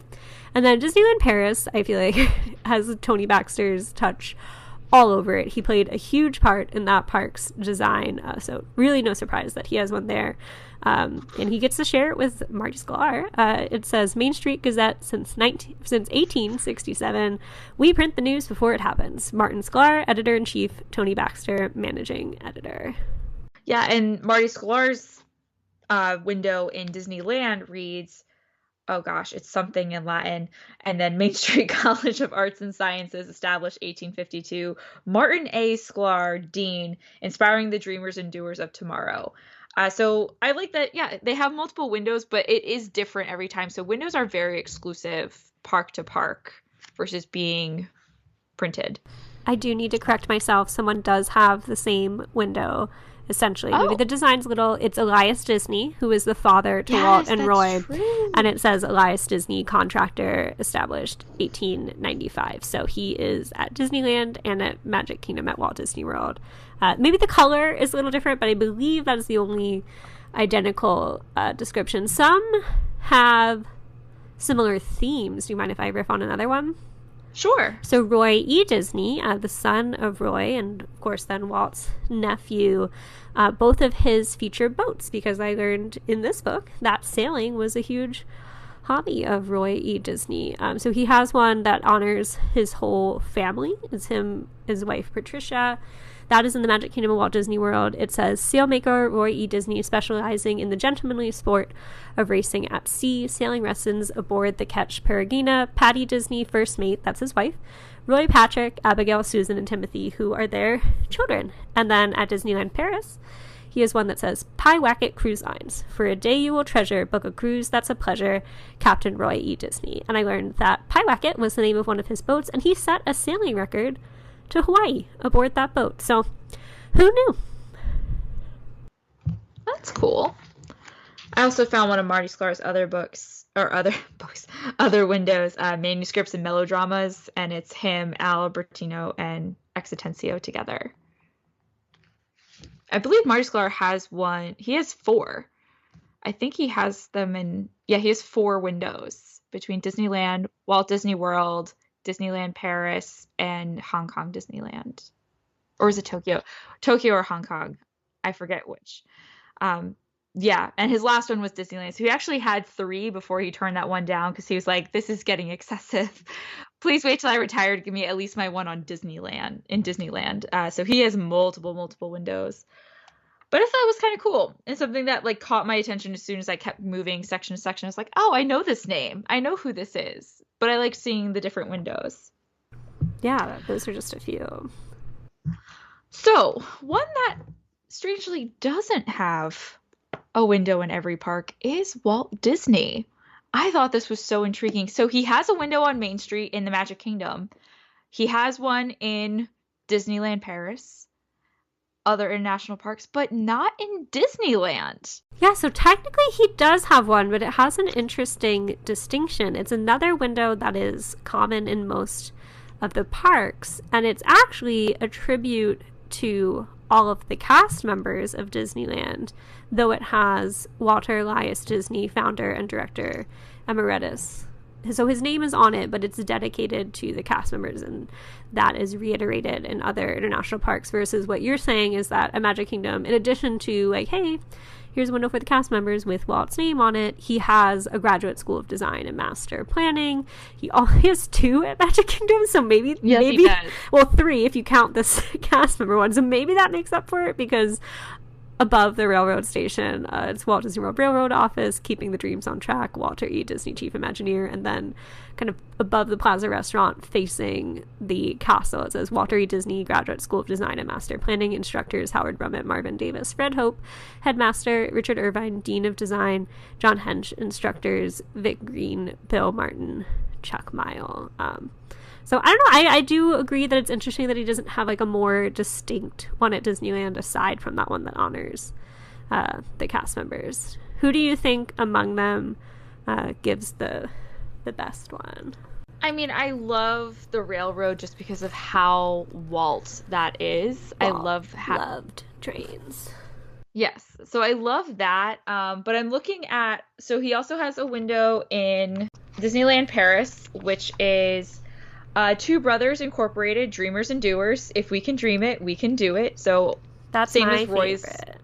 And then Disneyland Paris, I feel like, has Tony Baxter's touch all over it. He played a huge part in that park's design, so really no surprise that he has one there. And he gets to share it with Marty Sklar. It says, Main Street Gazette since 1867. We print the news before it happens. Martin Sklar, editor-in-chief. Tony Baxter, managing editor. Yeah, and Marty Sklar's window in Disneyland reads, oh gosh, it's something in Latin. And then Main Street College of Arts and Sciences, established 1852. Martin A. Sklar, Dean, inspiring the dreamers and doers of tomorrow. So I like that, yeah, they have multiple windows, but it is different every time. So windows are very exclusive park to park versus being printed. I do need to correct myself. Someone does have the same window, essentially. Maybe the design's little. It's Elias Disney, who is the father to Walt and Roy. True. And it says Elias Disney, contractor, established 1895. So he is at Disneyland and at Magic Kingdom at Walt Disney World. Maybe the color is a little different, but I believe that is the only identical description. Some have similar themes. Do you mind if I riff on another one? Sure. So Roy E. Disney, the son of Roy, and of course then Walt's nephew, both of his featured boats, because I learned in this book that sailing was a huge hobby of Roy E. Disney. So he has one that honors his whole family. It's him, his wife Patricia. That is in the Magic Kingdom of Walt Disney World. It says, sailmaker Roy E. Disney, specializing in the gentlemanly sport of racing at sea, sailing lessons aboard the Ketch Peregrina, Patty Disney, first mate, that's his wife, Roy Patrick, Abigail, Susan, and Timothy, who are their children. And then at Disneyland Paris, he has one that says, Pie Wacket Cruise Lines. For a day you will treasure, book a cruise that's a pleasure, Captain Roy E. Disney. And I learned that Pie Wacket was the name of one of his boats, and he set a sailing record to Hawaii aboard that boat. So, who knew? That's cool. I also found one of Marty Sklar's other books, or other windows, manuscripts and melodramas, and it's him, Al Bertino, and Exitencio together. I believe Marty Sklar has one. He has 4. I think he has them in, he has 4 windows between Disneyland, Walt Disney World, Disneyland Paris, and Hong Kong Disneyland. Or is it Tokyo? Tokyo or Hong Kong. I forget which. And his last one was Disneyland. So he actually had 3 before he turned that one down, because he was like, this is getting excessive. Please wait till I retire to give me at least my one on Disneyland. So he has multiple windows. But I thought it was kind of cool, and something that like caught my attention as soon as I kept moving section to section. I was like, oh, I know this name. I know who this is. But I like seeing the different windows. Yeah, those are just a few. So, one that strangely doesn't have a window in every park is Walt Disney. I thought this was so intriguing. So he has a window on Main Street in the Magic Kingdom. He has one in Disneyland Paris, other international parks, but not in Disneyland. Yeah, so technically he does have one, but it has an interesting distinction. It's another window that is common in most of the parks, and it's actually a tribute to all of the cast members of Disneyland, though it has Walter Elias Disney, founder and director emeritus. So his name is on it, but it's dedicated to the cast members, and that is reiterated in other international parks, versus what you're saying is that at Magic Kingdom, in addition to like, hey, here's a window for the cast members with Walt's name on it, he has a Graduate School of Design and Master Planning. He only has 2 at Magic Kingdom, so maybe he does. Well, 3 if you count this cast member one, so maybe that makes up for it, because above the railroad station, it's Walt Disney World Railroad Office, Keeping the Dreams on Track, Walter E. Disney, Chief Imagineer, and then kind of above the Plaza Restaurant facing the castle, it says Walter E. Disney, Graduate School of Design and Master Planning, instructors Howard Brummett, Marvin Davis, Fred Hope, Headmaster Richard Irvine, Dean of Design John Hench, instructors Vic Green, Bill Martin, Chuck Mile. So I don't know, I do agree that it's interesting that he doesn't have like a more distinct one at Disneyland aside from that one that honors the cast members. Who do you think among them gives the best one? I mean, I love the railroad just because of how Walt that is. Walt loved trains. Yes, so I love that. But I'm looking at, so he also has a window in Disneyland Paris, which is Two Brothers Incorporated, Dreamers and Doers. If we can dream it, we can do it. So that's same my as Roy's. favorite.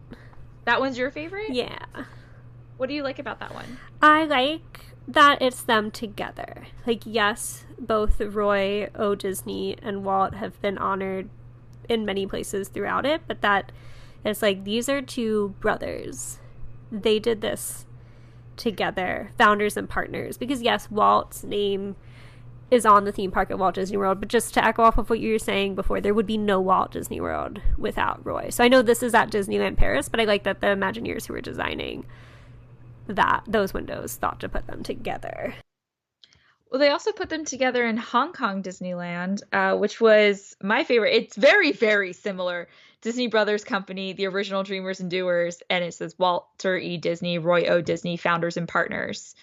That one's your favorite? Yeah. What do you like about that one? I like that it's them together. Like, yes, both Roy O. Disney and Walt have been honored in many places throughout it, but that it's like, these are 2 brothers. They did this together, founders and partners, because yes, Walt's name is on the theme park at Walt Disney World, but just to echo off of what you were saying before, there would be no Walt Disney World without Roy. So I know this is at Disneyland Paris, but I like that the Imagineers who were designing those windows thought to put them together. Well, they also put them together in Hong Kong Disneyland, which was my favorite. It's very, very similar. Disney Brothers Company, the original Dreamers and Doers, and it says Walter E. Disney, Roy O. Disney, founders and partners.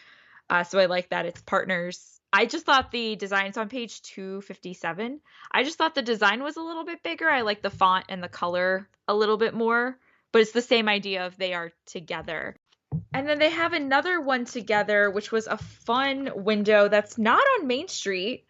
So I like that it's partners. I just thought the design's on page 257. I just thought the design was a little bit bigger. I like the font and the color a little bit more, but it's the same idea of they are together. And then they have another one together, which was a fun window that's not on Main Street,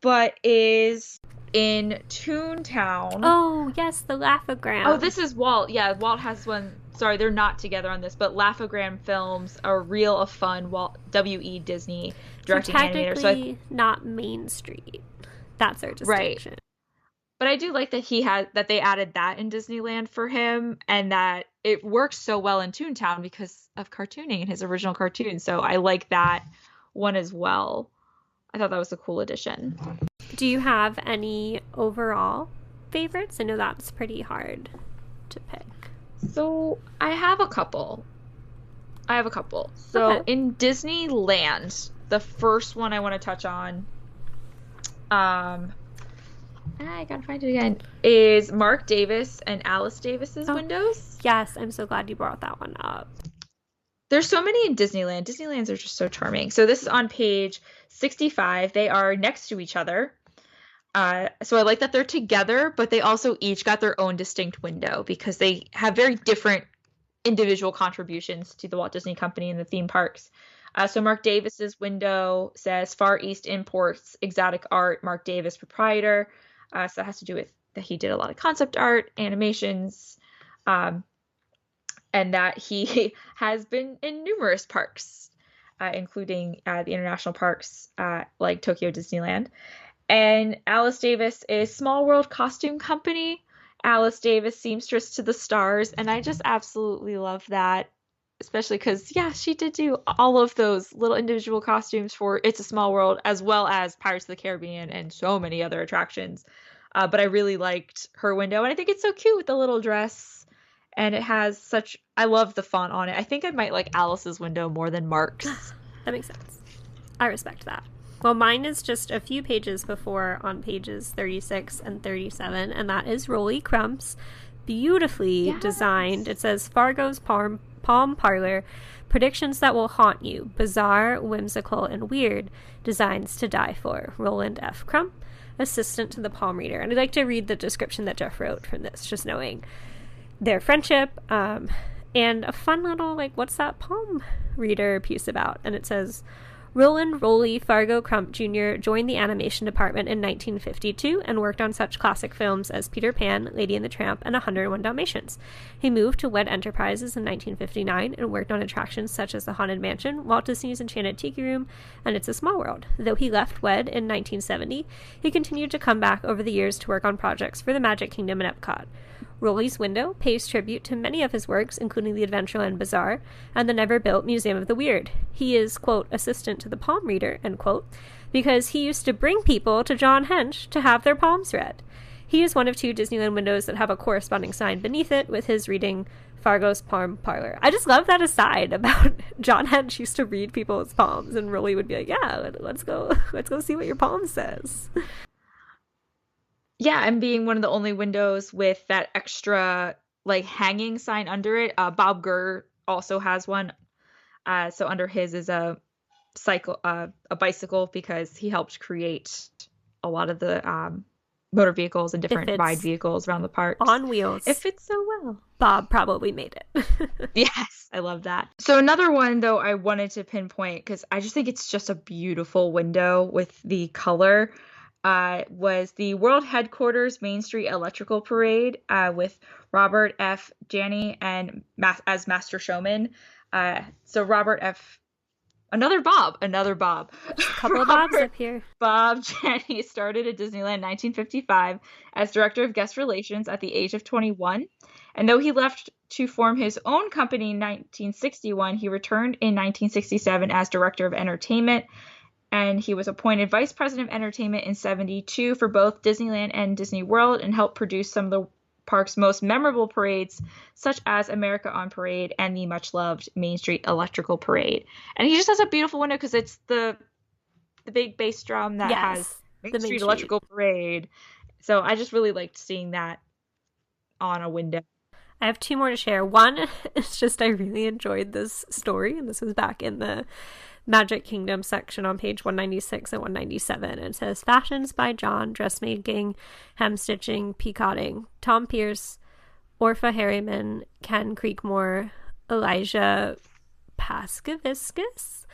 but is in Toontown. Oh, yes, the Laugh-O-Gram. Oh, this is Walt. Yeah, Walt has one. Sorry, they're not together on this, but Laugh-O-Gram Films, a reel of fun, Walt W.E. Disney directing animator. So not Main Street. That's our distinction. Right. But I do like that they added that in Disneyland for him, and that it works so well in Toontown because of cartooning and his original cartoon. So I like that one as well. I thought that was a cool addition. Do you have any overall favorites? I know that's pretty hard to pick. So I have a couple. So Okay. in Disneyland, the first one I want to touch on, I gotta find it again, is Mark Davis and Alice Davis's windows. Yes, I'm so glad you brought that one up. There's so many in Disneyland. Disneylands are just so charming. So this is on page 65. They are next to each other. So I like that they're together, but they also each got their own distinct window because they have very different individual contributions to the Walt Disney Company and the theme parks. So Mark Davis's window says Far East Imports, Exotic Art, Mark Davis, Proprietor. So that has to do with that he did a lot of concept art, animations, and that he has been in numerous parks, including the international parks like Tokyo Disneyland. And Alice Davis is Small World Costume Company. Alice Davis, seamstress to the stars. And I just absolutely love that, especially because, yeah, she did do all of those little individual costumes for It's a Small World, as well as Pirates of the Caribbean and so many other attractions. But I really liked her window. And I think it's so cute with the little dress. And it has I love the font on it. I think I might like Alice's window more than Mark's. That makes sense. I respect that. Well, mine is just a few pages before on pages 36 and 37, and that is Rolly Crump's beautifully designed. It says Fargo's Palm Parlor, predictions that will haunt you, bizarre, whimsical, and weird, designs to die for. Roland F. Crump, assistant to the palm reader. And I'd like to read the description that Jeff wrote from this, just knowing their friendship, and a fun little, what's that palm reader piece about? And it says, Roland Rolly Fargo Crump Jr. joined the animation department in 1952 and worked on such classic films as Peter Pan, Lady and the Tramp, and 101 Dalmatians. He moved to Wed Enterprises in 1959 and worked on attractions such as the Haunted Mansion, Walt Disney's Enchanted Tiki Room, and It's a Small World. Though he left Wed in 1970, he continued to come back over the years to work on projects for the Magic Kingdom and Epcot. Rolly's Window pays tribute to many of his works, including the Adventureland Bazaar and the never-built Museum of the Weird. He is, quote, assistant to the palm reader, end quote, because he used to bring people to John Hench to have their palms read. He is one of 2 Disneyland windows that have a corresponding sign beneath it with his reading Fargo's Palm Parlor. I just love that aside about John Hench used to read people's palms, and Rolly would be like, yeah, let's go see what your palm says. Yeah, and being one of the only windows with that extra hanging sign under it. Bob Gurr also has one. So under his is a bicycle because he helped create a lot of the motor vehicles and different ride vehicles around the park. On wheels. It fits so well. Bob probably made it. Yes, I love that. So another one, though, I wanted to pinpoint because I just think it's just a beautiful window with the color. Was the World Headquarters Main Street Electrical Parade with Robert F. Janney and as Master Showman. So Robert F. Another Bob. A couple of Bobs up here. Bob Janney started at Disneyland in 1955 as Director of Guest Relations at the age of 21. And though he left to form his own company in 1961, he returned in 1967 as Director of Entertainment. And he was appointed Vice President of Entertainment in 1972 for both Disneyland and Disney World and helped produce some of the park's most memorable parades, such as America on Parade and the much-loved Main Street Electrical Parade. And he just has a beautiful window because it's the big bass drum that has Main Street Electrical Parade. So I just really liked seeing that on a window. I have 2 more to share. One is just I really enjoyed this story, and this was back in the Magic Kingdom section on page 196 and 197. It says, Fashions by John, Dressmaking, Hemstitching, Peacotting, Tom Pierce, Orpha Harriman, Ken Creekmore, Elijah Paskaviscus,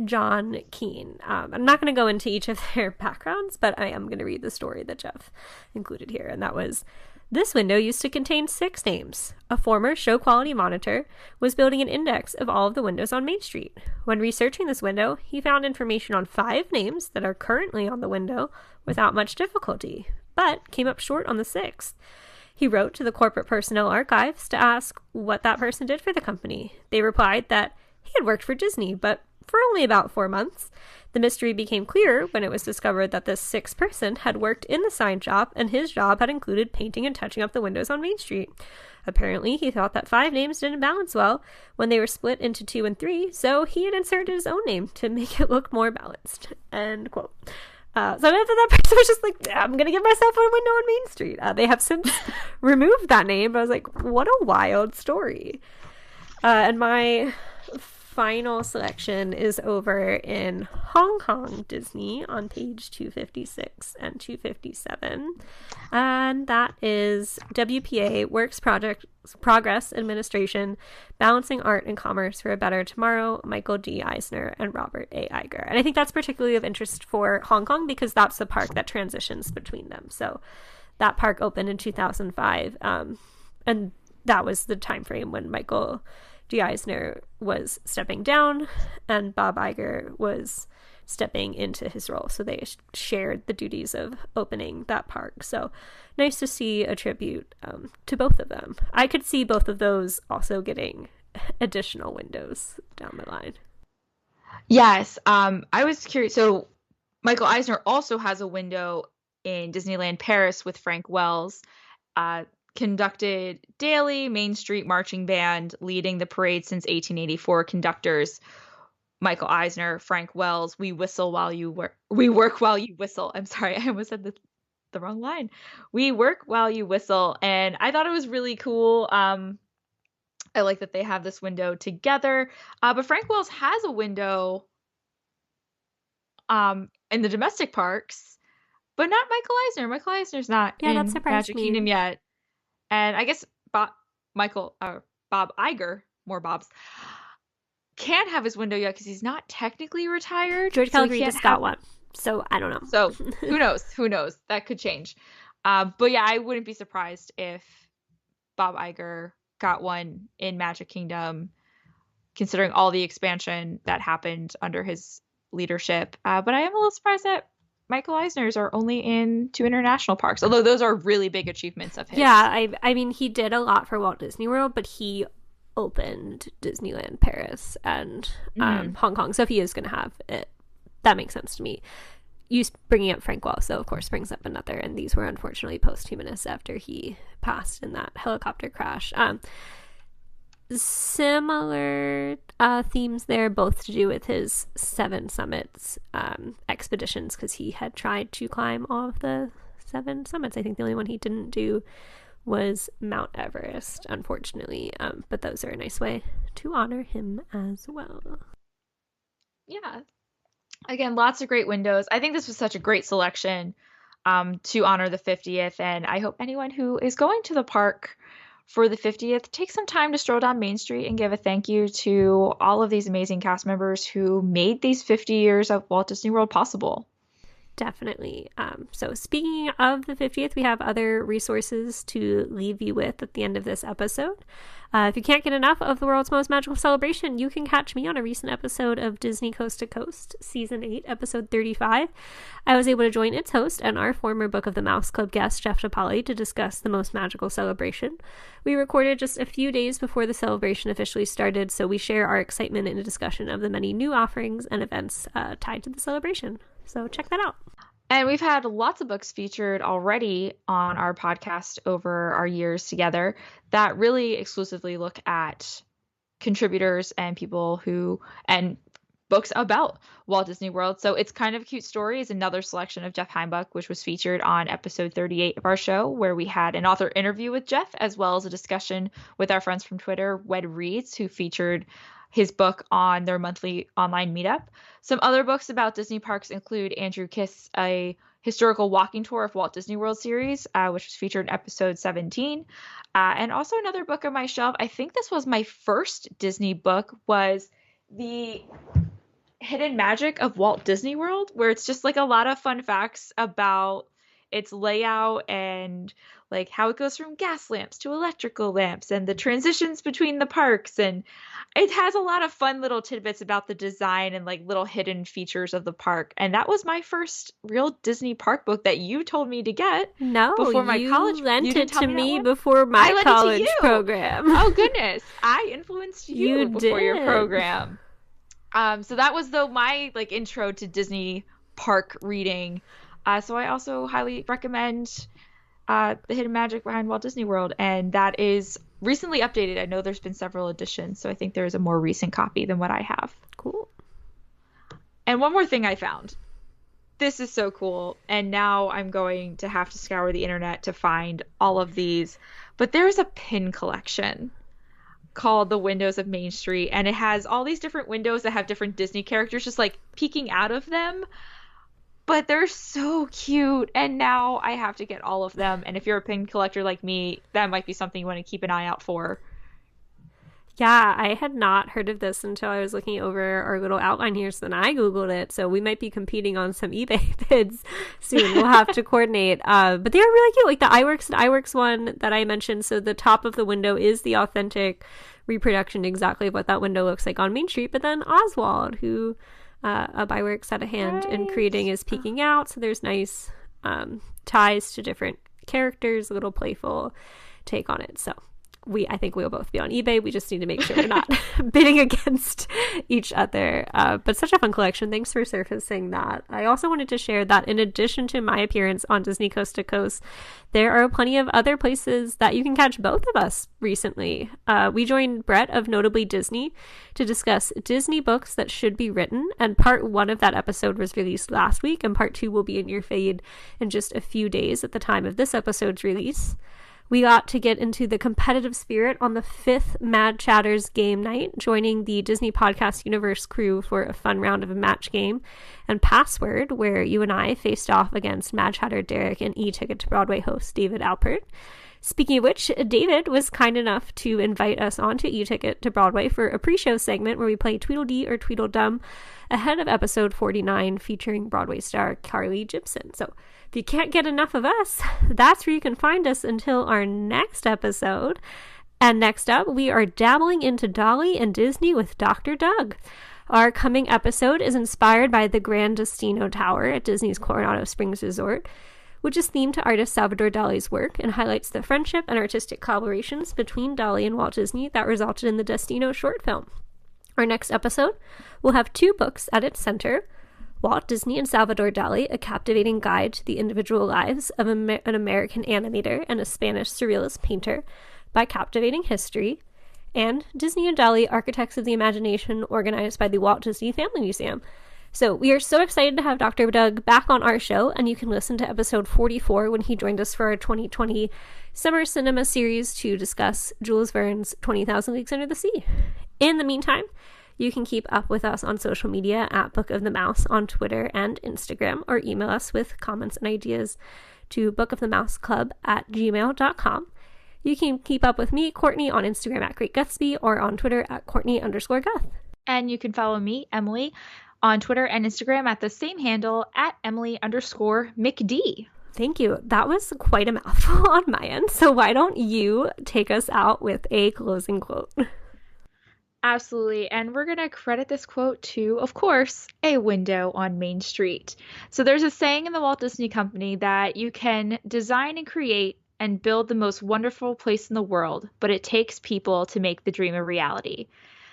John Keane. I'm not going to go into each of their backgrounds, but I am going to read the story that Jeff included here, and that was, this window used to contain 6 names. A former show quality monitor was building an index of all of the windows on Main Street. When researching this window, he found information on 5 names that are currently on the window without much difficulty, but came up short on the 6th. He wrote to the corporate personnel archives to ask what that person did for the company. They replied that he had worked for Disney, but for only about 4 months. The mystery became clearer when it was discovered that this 6th person had worked in the sign shop, and his job had included painting and touching up the windows on Main Street. Apparently, he thought that 5 names didn't balance well when they were split into 2 and 3, so he had inserted his own name to make it look more balanced. End quote. So after that person was just like, I'm going to give myself a window on Main Street. They have since removed that name, but I was like, what a wild story. And my final selection is over in Hong Kong Disney on page 256 and 257, and that is WPA, Works Progress Administration, Balancing Art and Commerce for a Better Tomorrow, Michael D. Eisner and Robert A. Iger. And I think that's particularly of interest for Hong Kong because that's the park that transitions between them. So that park opened in 2005, and that was the time frame when Michael D. Eisner was stepping down and Bob Iger was stepping into his role. So they shared the duties of opening that park. So nice to see a tribute to both of them. I could see both of those also getting additional windows down the line. Yes. I was curious. So Michael Eisner also has a window in Disneyland Paris with Frank Wells. Conducted daily Main Street marching band, leading the parade since 1884. Conductors Michael Eisner, Frank Wells. We work while you whistle. I'm sorry, I almost said the wrong line. We work while you whistle, and I thought it was really cool. I like that they have this window together. But Frank Wells has a window in the domestic parks, but not Michael Eisner. Michael Eisner's not in Magic Kingdom yet. And I guess Bob Iger, more Bobs, can't have his window yet because he's not technically retired. George Calgary just got one, so I don't know. So who knows? Who knows? That could change. But yeah, I wouldn't be surprised if Bob Iger got one in Magic Kingdom, considering all the expansion that happened under his leadership. But I am a little surprised that Michael Eisner's are only in 2 international parks, although those are really big achievements of his. Yeah, I mean, he did a lot for Walt Disney World, but he opened Disneyland Paris and Hong Kong, so if he is going to have it, that makes sense to me. You bringing up Frank Wells, so of course brings up another, and these were unfortunately posthumous after he passed in that helicopter crash. Similar themes there, both to do with his 7 summits expeditions, because he had tried to climb all of the 7 summits. I think the only one he didn't do was Mount Everest, unfortunately, but those are a nice way to honor him as well. Yeah, again, lots of great windows. I think this was such a great selection to honor the 50th, and I hope anyone who is going to the park for the 50th, take some time to stroll down Main Street and give a thank you to all of these amazing cast members who made these 50 years of Walt Disney World possible. Definitely. So speaking of the 50th, we have other resources to leave you with at the end of this episode. If you can't get enough of the world's most magical celebration, you can catch me on a recent episode of Disney Coast to Coast, Season 8, Episode 35. I was able to join its host and our former Book of the Mouse Club guest, Jeff Heimbuch, to discuss the most magical celebration. We recorded just a few days before the celebration officially started, so we share our excitement in a discussion of the many new offerings and events tied to the celebration. So check that out. And we've had lots of books featured already on our podcast over our years together that really exclusively look at contributors and people and books about Walt Disney World. So It's Kind of a Cute Story is another selection of Jeff Heimbuch, which was featured on episode 38 of our show, where we had an author interview with Jeff, as well as a discussion with our friends from Twitter, Wed Reads, who featured his book on their monthly online meetup. Some other books about Disney parks include Andrew Kiss, a historical walking tour of Walt Disney World series, which was featured in episode 17. And also another book on my shelf, I think this was my first Disney book, was The Hidden Magic of Walt Disney World, where it's just like a lot of fun facts about its layout and like how it goes from gas lamps to electrical lamps and the transitions between the parks. And it has a lot of fun little tidbits about the design and like little hidden features of the park. And that was my first real Disney park book that you told me to get. No, before my college. You lent it to me before my college program. Oh goodness, I influenced you before your program. So that was my like intro to Disney park reading. So I also highly recommend The Hidden Magic Behind Walt Disney World, and that is recently updated. I know there's been several editions, so I think there is a more recent copy than what I have. Cool. And one more thing I found. This is so cool, and now I'm going to have to scour the internet to find all of these, but there's a pin collection called The Windows of Main Street, and it has all these different windows that have different Disney characters just like peeking out of them. But they're so cute, and now I have to get all of them. And if you're a pin collector like me, that might be something you want to keep an eye out for. Yeah, I had not heard of this until I was looking over our little outline here, so then I Googled it. So we might be competing on some eBay bids soon. We'll have to coordinate. But they are really cute, like the iWorks and iWorks one that I mentioned. So the top of the window is the authentic reproduction exactly of what that window looks like on Main Street. But then Oswald, who... of iWorks had a hand in creating is peeking out, so there's nice ties to different characters, a little playful take on it. So I think we'll both be on eBay. We just need to make sure we're not bidding against each other. But such a fun collection. Thanks for surfacing that. I also wanted to share that in addition to my appearance on Disney Coast to Coast, there are plenty of other places that you can catch both of us recently. We joined Brett of Notably Disney to discuss Disney books that should be written, and part 1 of that episode was released last week, and part 2 will be in your feed in just a few days at the time of this episode's release. We got to get into the competitive spirit on the 5th Mad Chatters game night, joining the Disney Podcast Universe crew for a fun round of a match game, and Password, where you and I faced off against Mad Chatter Derek and E-Ticket to Broadway host David Alpert. Speaking of which, David was kind enough to invite us onto E-Ticket to Broadway for a pre-show segment where we play Tweedledee or Tweedledum ahead of episode 49 featuring Broadway star Carly Gibson. So if you can't get enough of us, that's where you can find us until our next episode. And next up, we are dabbling into Dolly and Disney with Dr. Doug. Our coming episode is inspired by the Grand Destino Tower at Disney's Coronado Springs Resort, which is themed to artist Salvador Dali's work and highlights the friendship and artistic collaborations between Dali and Walt Disney that resulted in the Destino short film. Our next episode will have 2 books at its center: Walt Disney and Salvador Dali, a captivating guide to the individual lives of an American animator and a Spanish surrealist painter by Captivating History, and Disney and Dali, Architects of the Imagination, organized by the Walt Disney Family Museum. So we are so excited to have Dr. Doug back on our show, and you can listen to episode 44 when he joined us for our 2020 Summer Cinema Series to discuss Jules Verne's 20,000 Leagues Under the Sea. In the meantime, you can keep up with us on social media at Book of the Mouse on Twitter and Instagram, or email us with comments and ideas to bookofthemouseclub@gmail.com. You can keep up with me, Courtney, on Instagram at Great Gutsby, or on Twitter at Courtney_Guth. And you can follow me, Emily, on Twitter and Instagram at the same handle at Emily_McD. Thank you. That was quite a mouthful on my end. So why don't you take us out with a closing quote? Absolutely. And we're going to credit this quote to, of course, a window on Main Street. So there's a saying in the Walt Disney Company that you can design and create and build the most wonderful place in the world, but it takes people to make the dream a reality.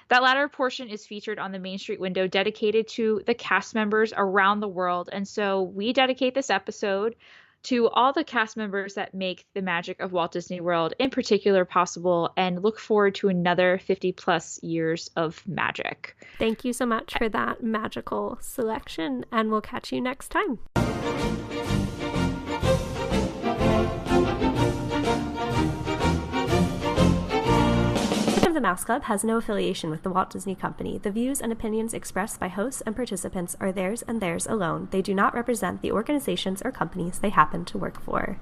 That latter portion is featured on the Main Street window dedicated to the cast members around the world. And so we dedicate this episode to all the cast members that make the magic of Walt Disney World in particular possible, and look forward to another 50 plus years of magic. Thank you so much for that magical selection, and we'll catch you next time. the Mouse Club has no affiliation with the Walt Disney Company. The views and opinions expressed by hosts and participants are theirs and theirs alone. They do not represent the organizations or companies they happen to work for.